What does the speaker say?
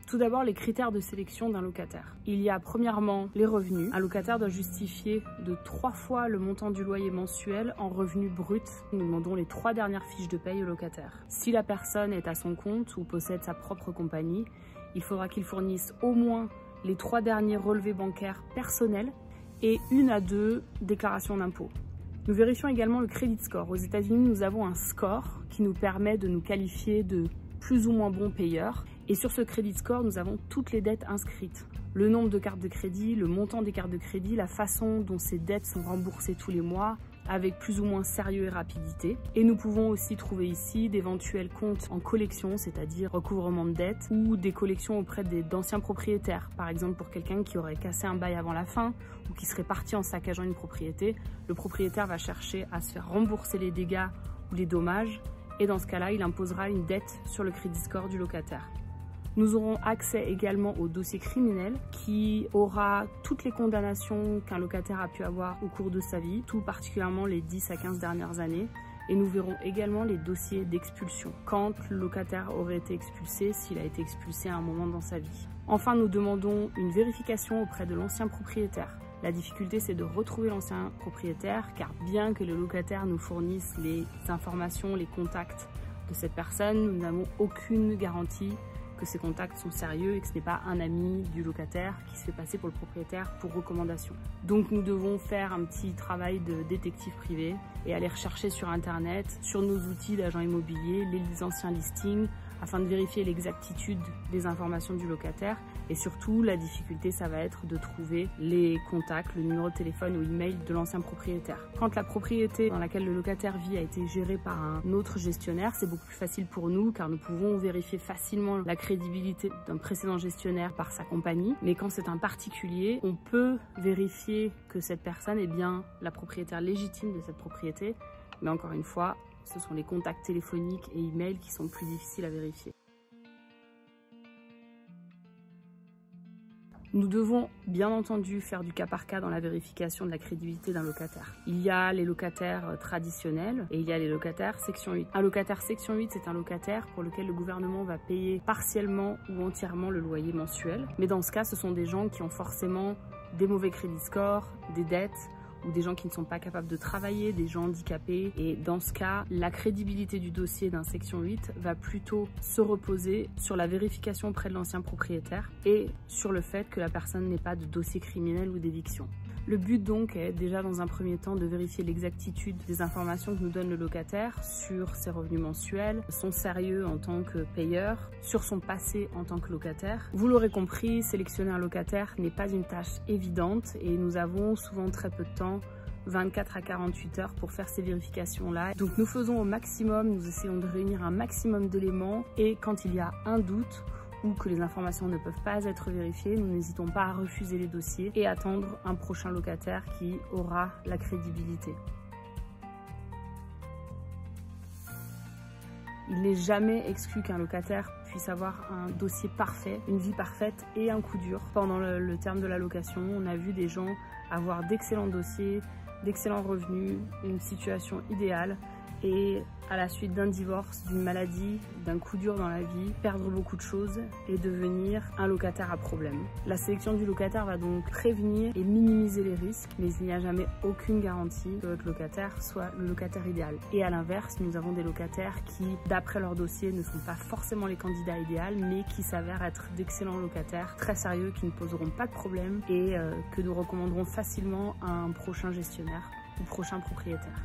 Tout d'abord, les critères de sélection d'un locataire. Il y a premièrement les revenus. Un locataire doit justifier de 3 fois le montant du loyer mensuel en revenus bruts. Nous demandons les 3 dernières fiches de paye au locataire. Si la personne est à son compte ou possède sa propre compagnie, il faudra qu'il fournisse au moins les 3 derniers relevés bancaires personnels et 1 à 2 déclarations d'impôts. Nous vérifions également le credit score. Aux États-Unis, nous avons un score qui nous permet de nous qualifier de plus ou moins bons payeurs. Et sur ce credit score, nous avons toutes les dettes inscrites. Le nombre de cartes de crédit, le montant des cartes de crédit, la façon dont ces dettes sont remboursées tous les mois, avec plus ou moins sérieux et rapidité. Et nous pouvons aussi trouver ici d'éventuels comptes en collection, c'est-à-dire recouvrement de dettes, ou des collections auprès d'anciens propriétaires. Par exemple, pour quelqu'un qui aurait cassé un bail avant la fin, ou qui serait parti en saccageant une propriété, le propriétaire va chercher à se faire rembourser les dégâts ou les dommages, et dans ce cas-là, il imposera une dette sur le credit score du locataire. Nous aurons accès également au dossier criminel qui aura toutes les condamnations qu'un locataire a pu avoir au cours de sa vie, tout particulièrement les 10 à 15 dernières années. Et nous verrons également les dossiers d'expulsion, quand le locataire aurait été expulsé, s'il a été expulsé à un moment dans sa vie. Enfin, nous demandons une vérification auprès de l'ancien propriétaire. La difficulté, c'est de retrouver l'ancien propriétaire, car bien que le locataire nous fournisse les informations, les contacts de cette personne, nous n'avons aucune garantie que ces contacts sont sérieux et que ce n'est pas un ami du locataire qui se fait passer pour le propriétaire pour recommandation. Donc nous devons faire un petit travail de détective privé et aller rechercher sur internet, sur nos outils d'agents immobiliers, les anciens listings, afin de vérifier l'exactitude des informations du locataire. Et surtout, la difficulté, ça va être de trouver les contacts, le numéro de téléphone ou email de l'ancien propriétaire. Quand la propriété dans laquelle le locataire vit a été gérée par un autre gestionnaire, c'est beaucoup plus facile pour nous car nous pouvons vérifier facilement la crédibilité d'un précédent gestionnaire par sa compagnie. Mais quand c'est un particulier, on peut vérifier que cette personne est bien la propriétaire légitime de cette propriété. Mais encore une fois, ce sont les contacts téléphoniques et emails qui sont plus difficiles à vérifier. Nous devons bien entendu faire du cas par cas dans la vérification de la crédibilité d'un locataire. Il y a les locataires traditionnels et il y a les locataires section 8. Un locataire section 8, c'est un locataire pour lequel le gouvernement va payer partiellement ou entièrement le loyer mensuel. Mais dans ce cas, ce sont des gens qui ont forcément des mauvais crédit scores, des dettes, ou des gens qui ne sont pas capables de travailler, des gens handicapés. Et dans ce cas, la crédibilité du dossier d'un section 8 va plutôt se reposer sur la vérification auprès de l'ancien propriétaire et sur le fait que la personne n'ait pas de dossier criminel ou d'éviction. Le but donc est déjà dans un premier temps de vérifier l'exactitude des informations que nous donne le locataire sur ses revenus mensuels, son sérieux en tant que payeur, sur son passé en tant que locataire. Vous l'aurez compris, sélectionner un locataire n'est pas une tâche évidente et nous avons souvent très peu de temps, 24 à 48 heures pour faire ces vérifications-là. Donc nous faisons au maximum, nous essayons de réunir un maximum d'éléments et quand il y a un doute, ou que les informations ne peuvent pas être vérifiées, nous n'hésitons pas à refuser les dossiers et attendre un prochain locataire qui aura la crédibilité. Il n'est jamais exclu qu'un locataire puisse avoir un dossier parfait, une vie parfaite et un coup dur. Pendant le terme de la location, on a vu des gens avoir d'excellents dossiers, d'excellents revenus, une situation idéale et à la suite d'un divorce, d'une maladie, d'un coup dur dans la vie, perdre beaucoup de choses et devenir un locataire à problème. La sélection du locataire va donc prévenir et minimiser les risques, mais il n'y a jamais aucune garantie que votre locataire soit le locataire idéal. Et à l'inverse, nous avons des locataires qui, d'après leur dossier, ne sont pas forcément les candidats idéaux, mais qui s'avèrent être d'excellents locataires, très sérieux, qui ne poseront pas de problème et que nous recommanderons facilement à un prochain gestionnaire ou prochain propriétaire.